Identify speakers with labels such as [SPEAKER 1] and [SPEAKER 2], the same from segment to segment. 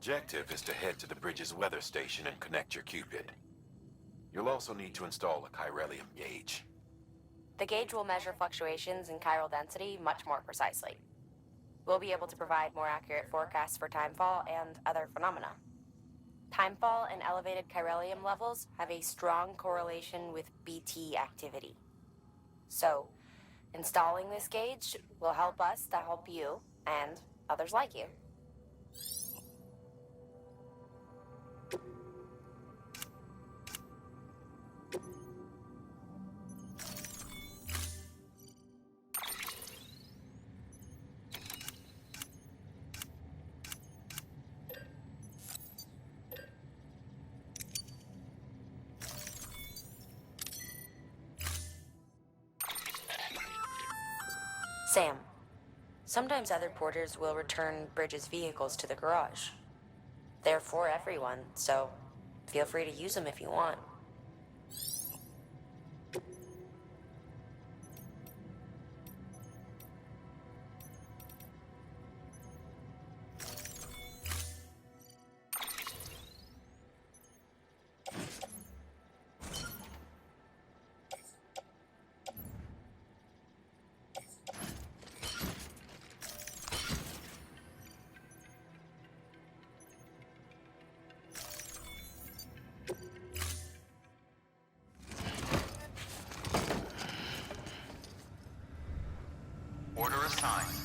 [SPEAKER 1] Objective is to head to the bridge's weather station and connect your Cupid. You'll also need to install a chiralium gauge.
[SPEAKER 2] The gauge will measure fluctuations in chiral density much more precisely. We'll be able to provide more accurate forecasts for timefall and other phenomena. Timefall and elevated chiralium levels have a strong correlation with BT activity. So, installing this gauge will help us to help you and others like you. Sam, sometimes other porters will return Bridge's vehicles to the garage. They're for everyone, so feel free to use them if you want.
[SPEAKER 3] Order assigned.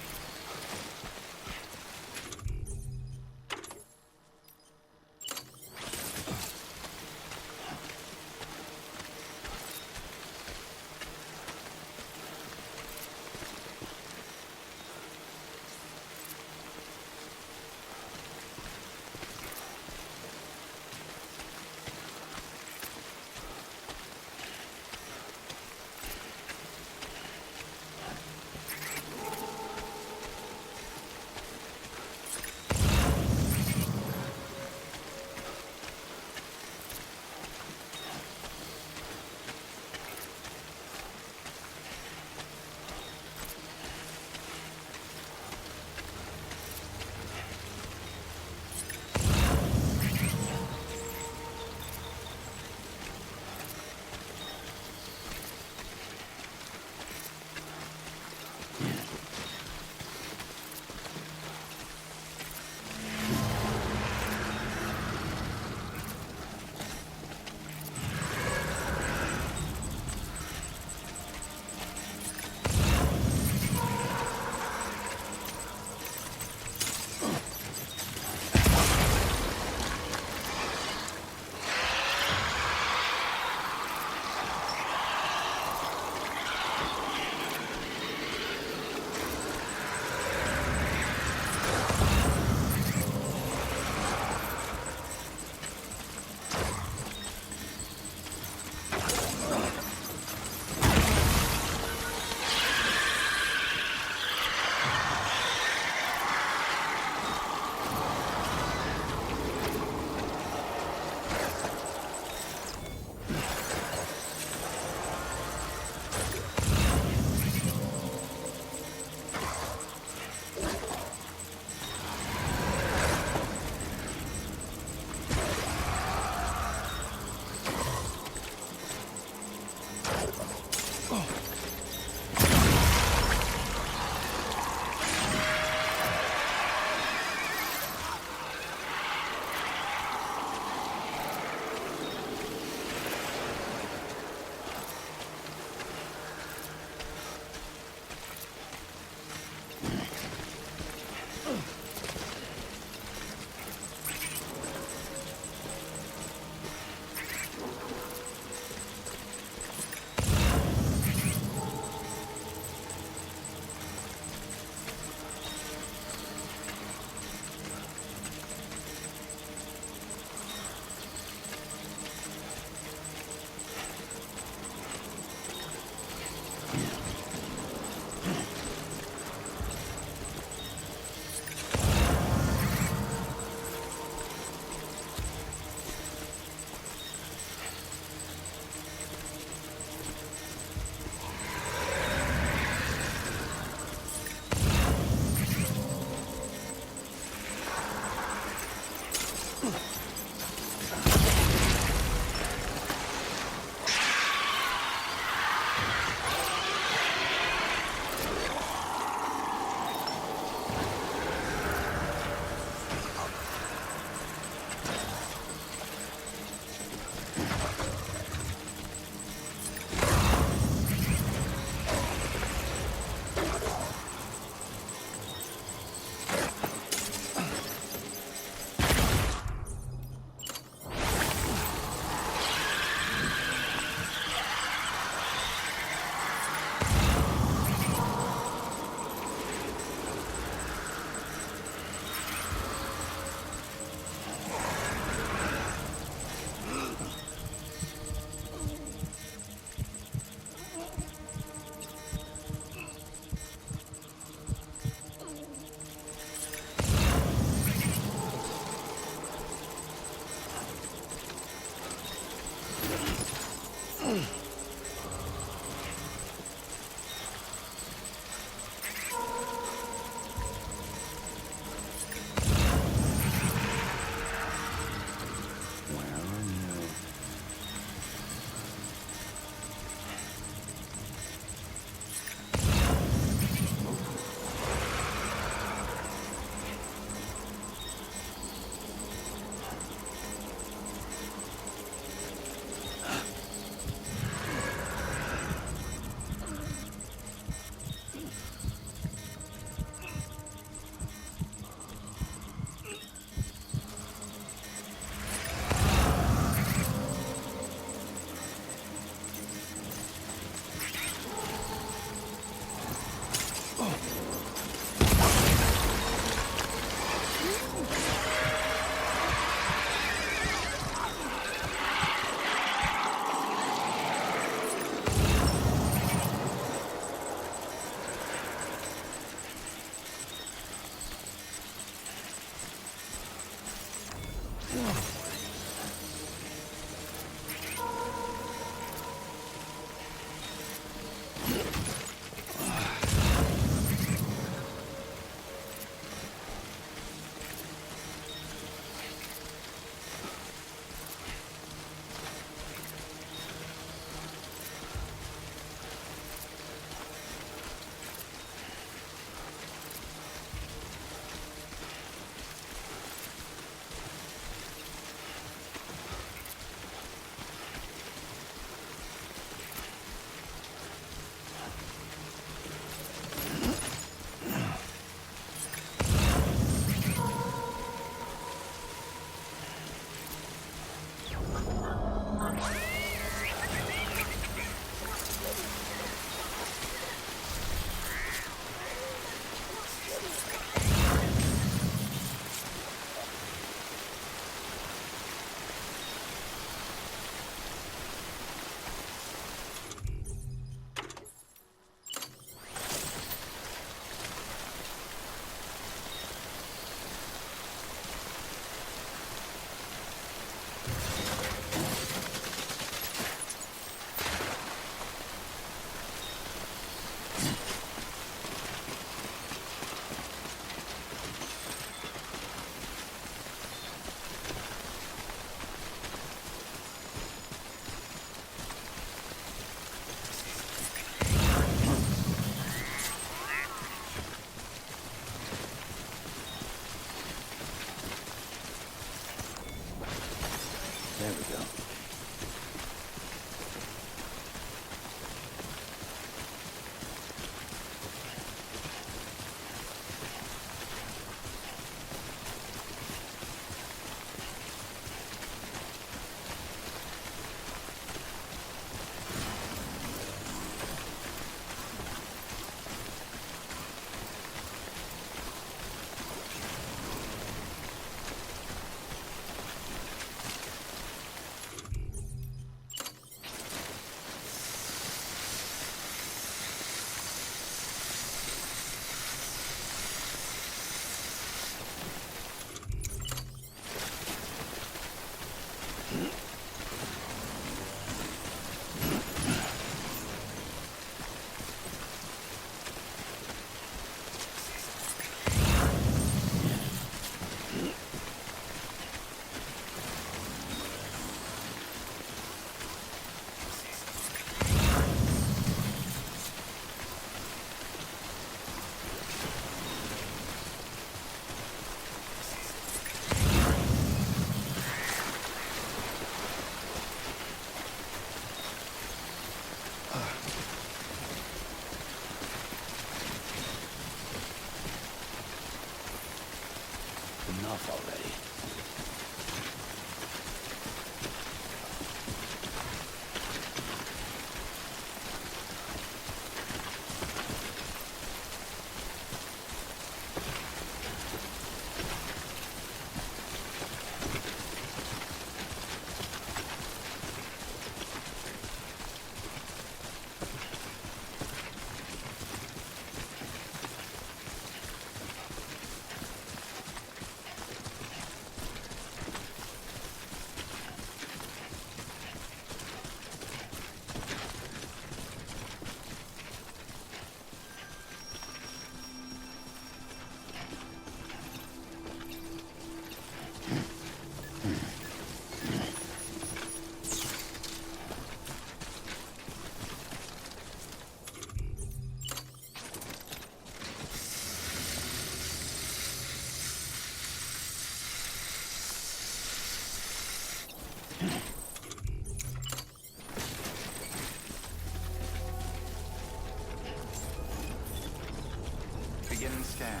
[SPEAKER 3] Beginning scan.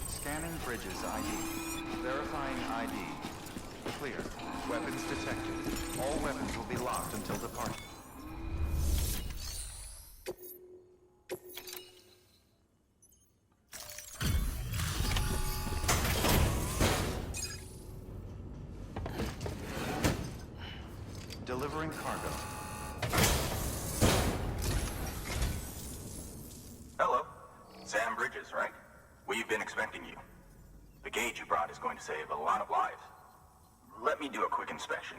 [SPEAKER 3] Scanning bridges ID. Verifying ID. Clear. Weapons detected. All weapons will be locked until departure. Delivering cargo.
[SPEAKER 4] Hello. Sam Bridges, right? We've been expecting you. The gauge you brought is going to save a lot of lives. Let me do a quick inspection.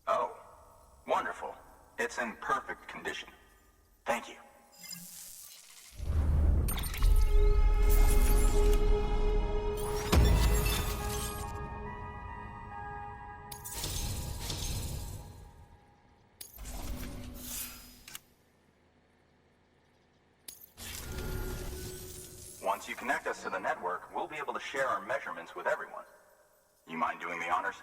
[SPEAKER 4] Oh, wonderful. It's in perfect condition. Thank you. Once you connect us to the network, we'll be able to share our measurements with everyone. You mind doing the honors?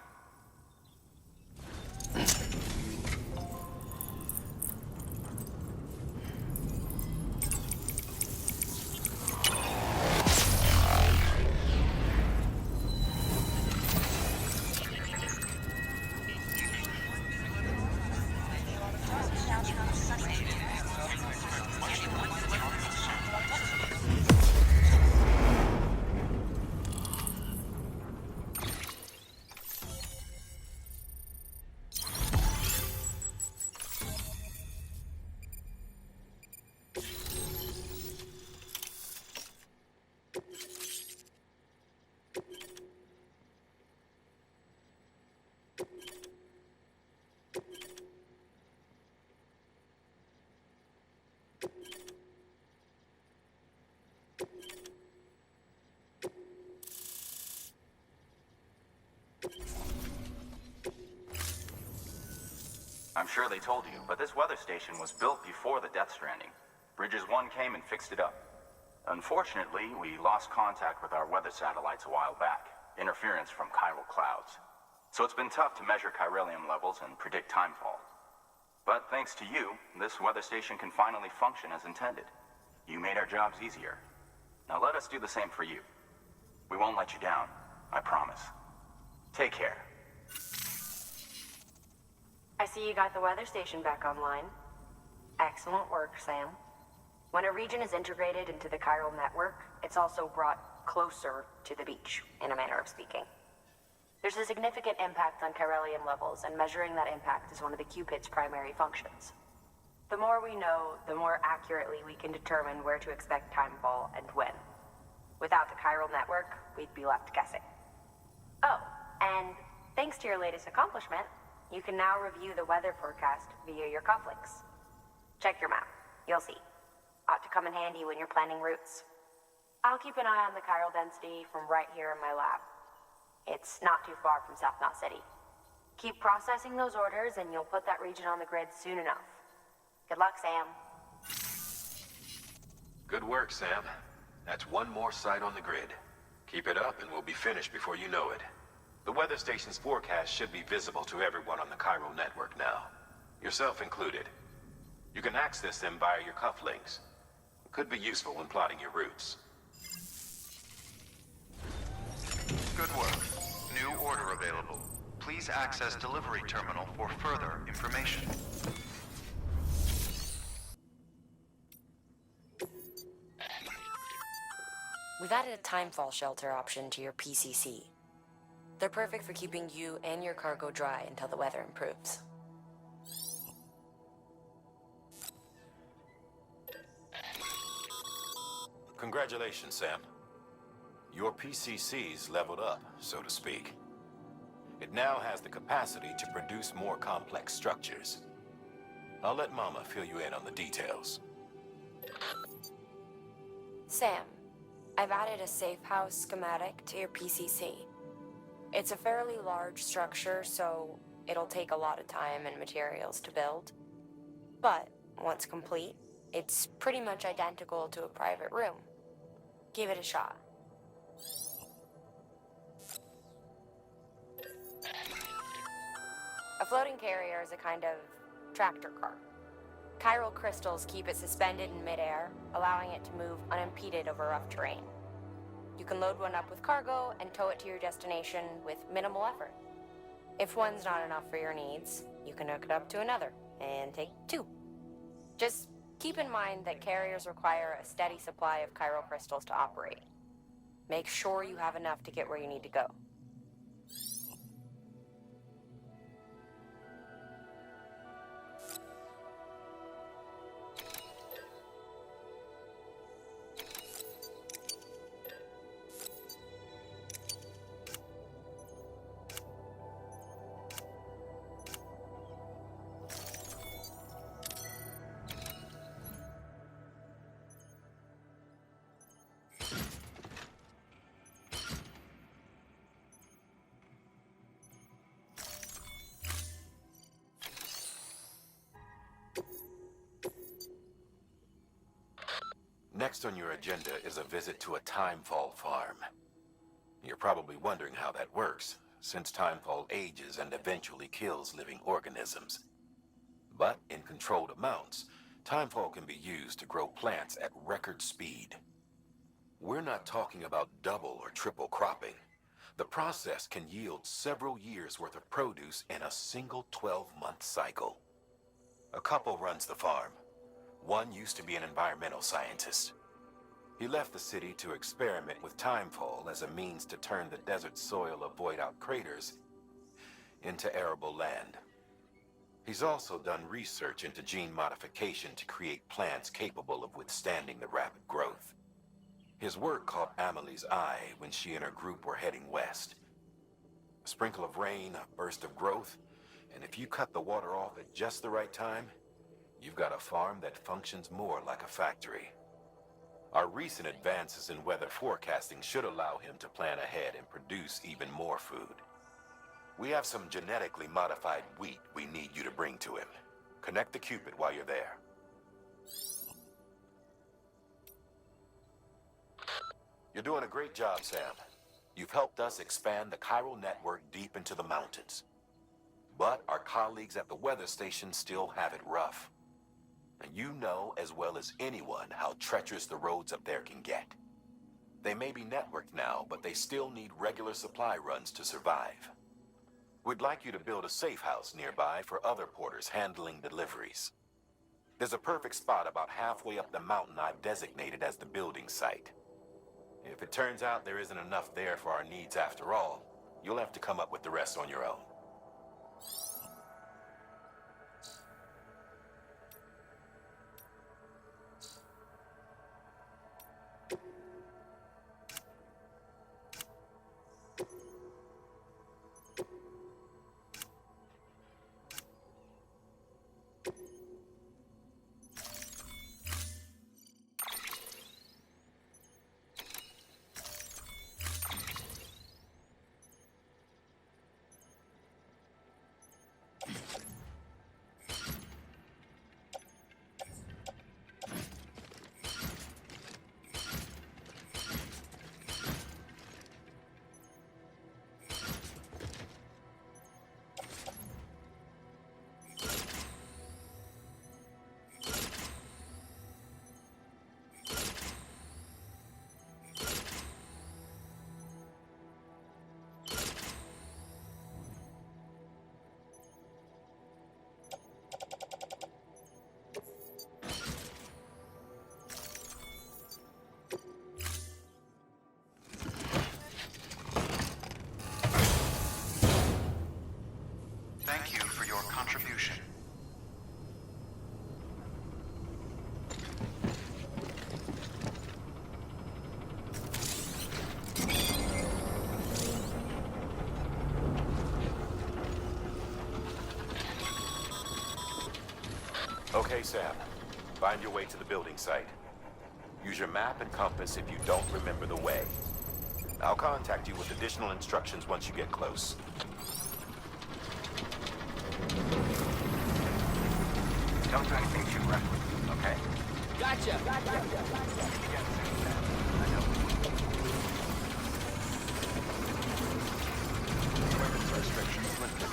[SPEAKER 4] I'm sure they told you, but this weather station was built before the Death Stranding. Bridges 1 came and fixed it up. Unfortunately, we lost contact with our weather satellites a while back. Interference from chiral clouds. So it's been tough to measure chiralium levels and predict timefall. But thanks to you, this weather station can finally function as intended. You made our jobs easier. Now let us do the same for you. We won't let you down, I promise. Take care.
[SPEAKER 2] I see you got the weather station back online. Excellent work, Sam. When a region is integrated into the chiral network, it's also brought closer to the beach, in a manner of speaking. There's a significant impact on chiralium levels, and measuring that impact is one of the Cupid's primary functions. The more we know, the more accurately we can determine where to expect timefall and when. Without the chiral network, we'd be left guessing. Oh, and thanks to your latest accomplishment, you can now review the weather forecast via your cufflinks. Check your map. You'll see. Ought to come in handy when you're planning routes. I'll keep an eye on the chiral density from right here in my lab. It's not too far from South Knot City. Keep processing those orders and you'll put that region on the grid soon enough. Good luck, Sam.
[SPEAKER 1] Good work, Sam. That's one more site on the grid. Keep it up and we'll be finished before you know it. The weather station's forecast should be visible to everyone on the chiral network now, yourself included. You can access them via your cufflinks. It could be useful when plotting your routes.
[SPEAKER 3] Good work. New order available. Please access delivery terminal for further information.
[SPEAKER 2] We've added a timefall shelter option to your PCC. They're perfect for keeping you and your cargo dry until the weather improves.
[SPEAKER 1] Congratulations, Sam. Your PCC's leveled up, so to speak. It now has the capacity to produce more complex structures. I'll let Mama fill you in on the details.
[SPEAKER 2] Sam, I've added a safe house schematic to your PCC. It's a fairly large structure, so it'll take a lot of time and materials to build. But once complete, it's pretty much identical to a private room. Give it a shot. A floating carrier is a kind of tractor car. Chiral crystals keep it suspended in midair, allowing it to move unimpeded over rough terrain. You can load one up with cargo and tow it to your destination with minimal effort. If one's not enough for your needs, you can hook it up to another and take two. Just keep in mind that carriers require a steady supply of chiral crystals to operate. Make sure you have enough to get where you need to go.
[SPEAKER 1] Next on your agenda is a visit to a timefall farm. You're probably wondering how that works, since timefall ages and eventually kills living organisms. But in controlled amounts, timefall can be used to grow plants at record speed. We're not talking about double or triple cropping. The process can yield several years' worth of produce in a single 12-month cycle. A couple runs the farm. One used to be an environmental scientist. He left the city to experiment with timefall as a means to turn the desert soil of void-out craters into arable land. He's also done research into gene modification to create plants capable of withstanding the rapid growth. His work caught Amelie's eye when she and her group were heading west. A sprinkle of rain, a burst of growth, and if you cut the water off at just the right time, you've got a farm that functions more like a factory. Our recent advances in weather forecasting should allow him to plan ahead and produce even more food. We have some genetically modified wheat we need you to bring to him. Connect the Cupid while you're there. You're doing a great job, Sam. You've helped us expand the chiral network deep into the mountains. But our colleagues at the weather station still have it rough. And you know as well as anyone how treacherous the roads up there can get. They may be networked now, but they still need regular supply runs to survive. We'd like you to build a safe house nearby for other porters handling deliveries. There's a perfect spot about halfway up the mountain I've designated as the building site. If it turns out there isn't enough there for our needs after all, you'll have to come up with the rest on your own.
[SPEAKER 3] Thank you for your contribution.
[SPEAKER 1] Okay, Sam. Find your way to the building site. Use your map and compass if you don't remember the way. I'll contact you with additional instructions once you get close.
[SPEAKER 4] Don't do anything too reckless, okay?
[SPEAKER 5] Gotcha.
[SPEAKER 3] Weapons restrictions lifted.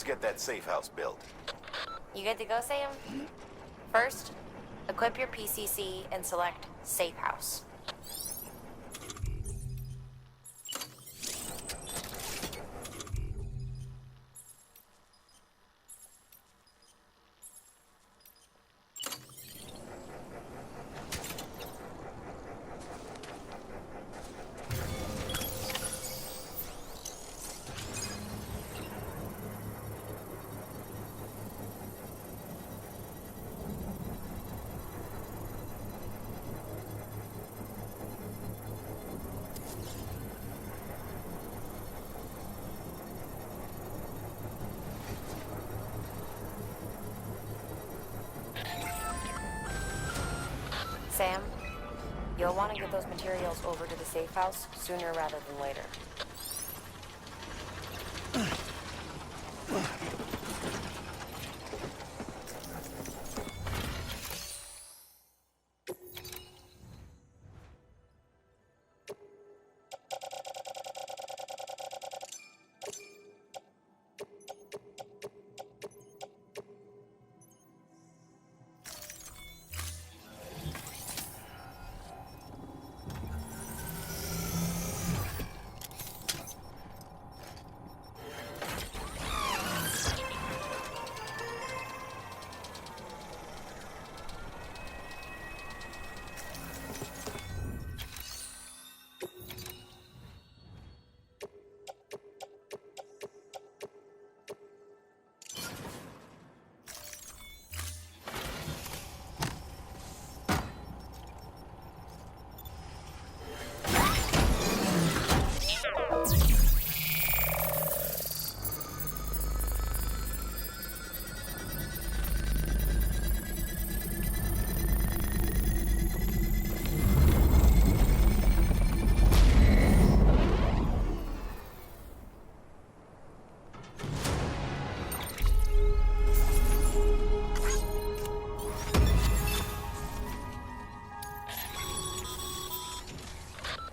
[SPEAKER 1] get that safe house built.
[SPEAKER 2] You good to go, Sam? First, equip your PCC and select Safe House. Sam, you'll want to get those materials over to the safe house sooner rather than later.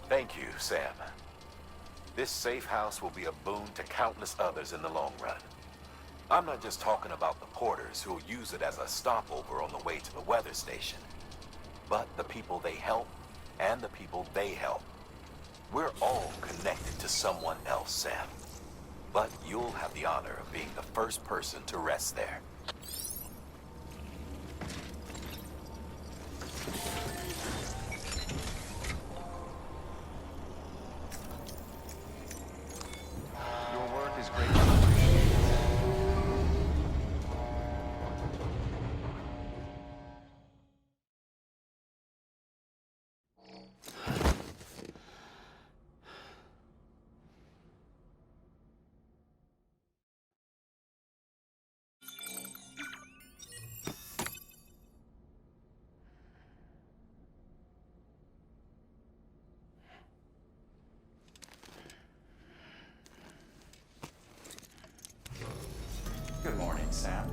[SPEAKER 1] Thank you, Sam. This safe house will be a boon to countless others in the long run. I'm not just talking about the porters who'll use it as a stopover on the way to the weather station, but the people they help and the people they help. We're all connected to someone else, Sam. But you'll have the honor of being the first person to rest there.
[SPEAKER 3] Your work is greatly appreciated. Good morning, Sam.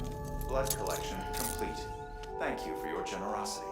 [SPEAKER 3] Blood collection complete. Thank you for your generosity.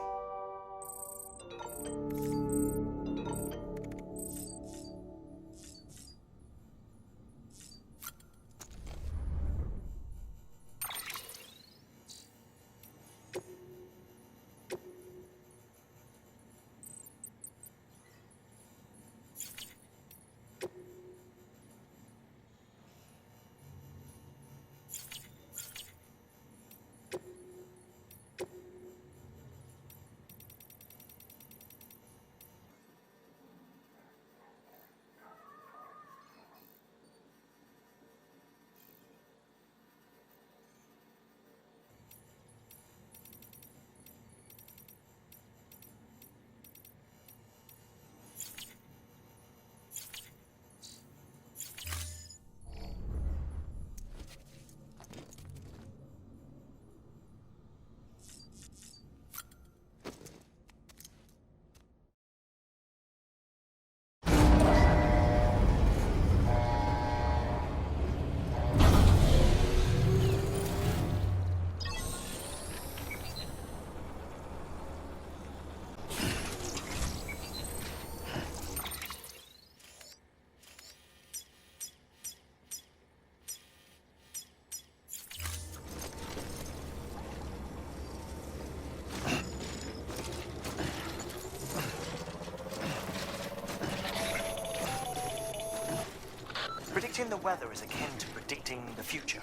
[SPEAKER 5] weather is akin to predicting the future.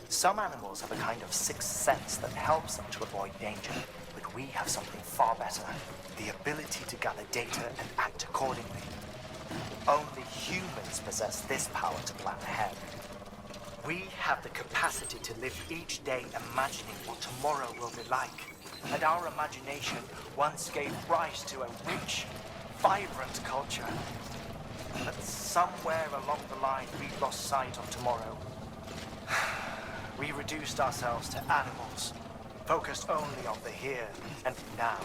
[SPEAKER 5] Some animals have a kind of sixth sense that helps them to avoid danger, but we have something far better, the ability to gather data and act accordingly. Only humans possess this power to plan ahead. We have the capacity to live each day imagining what tomorrow will be like, and our imagination once gave rise to a rich, vibrant culture. But somewhere along the line we lost sight of tomorrow. We reduced ourselves to animals, focused only on the here and now.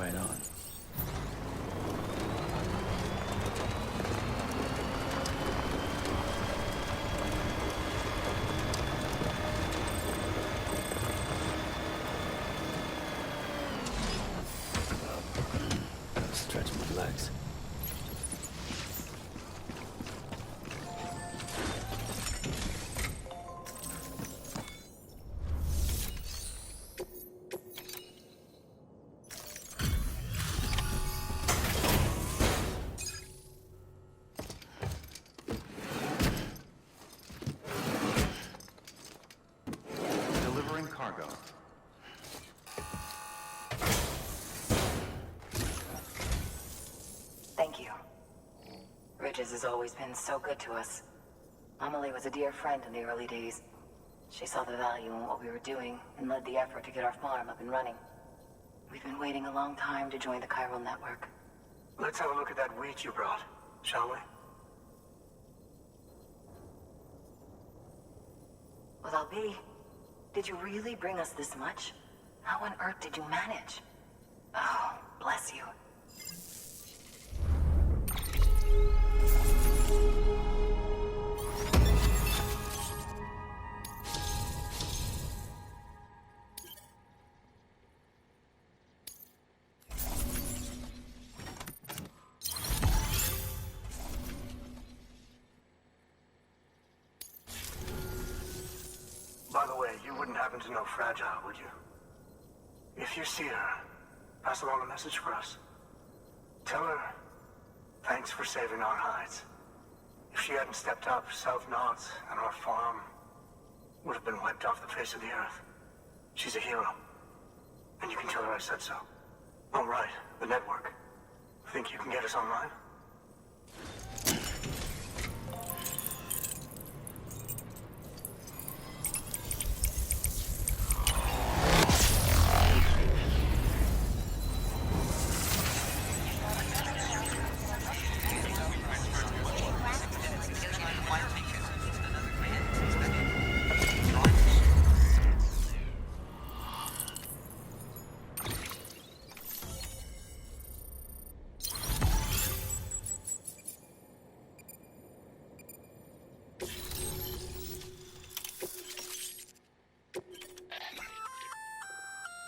[SPEAKER 6] Right on. Stretch my legs.
[SPEAKER 3] Delivering cargo.
[SPEAKER 7] Thank you. Bridges has always been so good to us. Amelie was a dear friend in the early days. She saw the value in what we were doing and led the effort to get our farm up and running. We've been waiting a long time to join the chiral network.
[SPEAKER 8] Let's have a look at that wheat you brought, shall we?
[SPEAKER 7] Well, Albie, did you really bring us this much? How on earth did you manage? Oh, bless you.
[SPEAKER 8] By the way, you wouldn't happen to know Fragile, would you? If you see her, pass along a message for us. Tell her, thanks for saving our hides. If she hadn't stepped up, South Knots and our farm would have been wiped off the face of the earth. She's a hero. And you can tell her I said so. Oh, right, the network. Think you can get us online?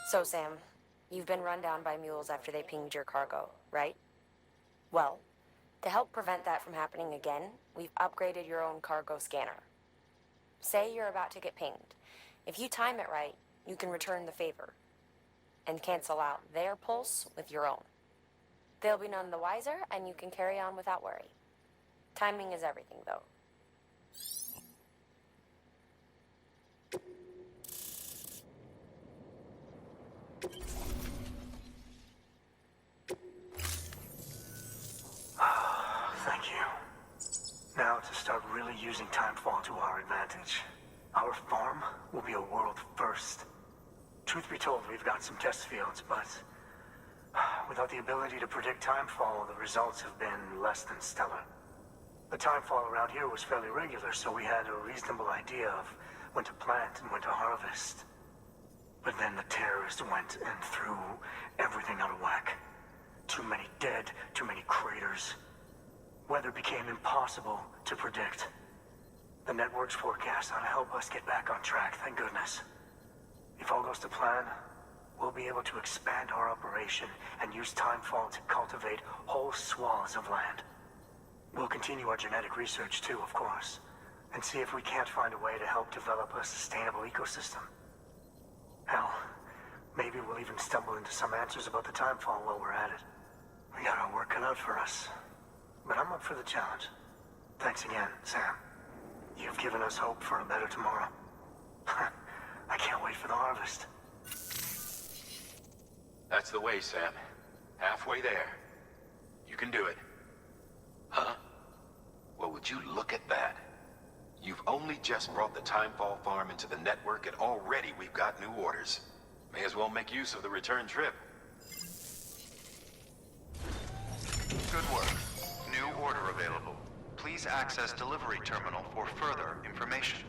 [SPEAKER 2] So, Sam, you've been run down by mules after they pinged your cargo, right? Well, to help prevent that from happening again, we've upgraded your own cargo scanner. Say you're about to get pinged. If you time it right, you can return the favor and cancel out their pulse with your own. They'll be none the wiser, and you can carry on without worry. Timing is everything, though.
[SPEAKER 8] Thank you. Now to start really using timefall to our advantage. Our farm will be a world first. Truth be told, we've got some test fields, but without the ability to predict timefall, the results have been less than stellar. The timefall around here was fairly regular, so we had a reasonable idea of when to plant and when to harvest. But then the terrorists went and threw everything out of whack. Too many dead, too many craters. Weather became impossible to predict. The network's forecast ought to help us get back on track, thank goodness. If all goes to plan, we'll be able to expand our operation and use timefall to cultivate whole swaths of land. We'll continue our genetic research too, of course, and see if we can't find a way to help develop a sustainable ecosystem. Hell, maybe we'll even stumble into some answers about the timefall while we're at it. We got our work cut out for us, but I'm up for the challenge. Thanks again, Sam. You've given us hope for a better tomorrow. I can't wait for the harvest.
[SPEAKER 1] That's the way, Sam. Halfway there. You can do it. Huh? Well, would you look at that? You've only just brought the Timefall farm into the network, and already we've got new orders. May as well make use of the return trip.
[SPEAKER 3] Good work. New order available. Please access delivery terminal for further information.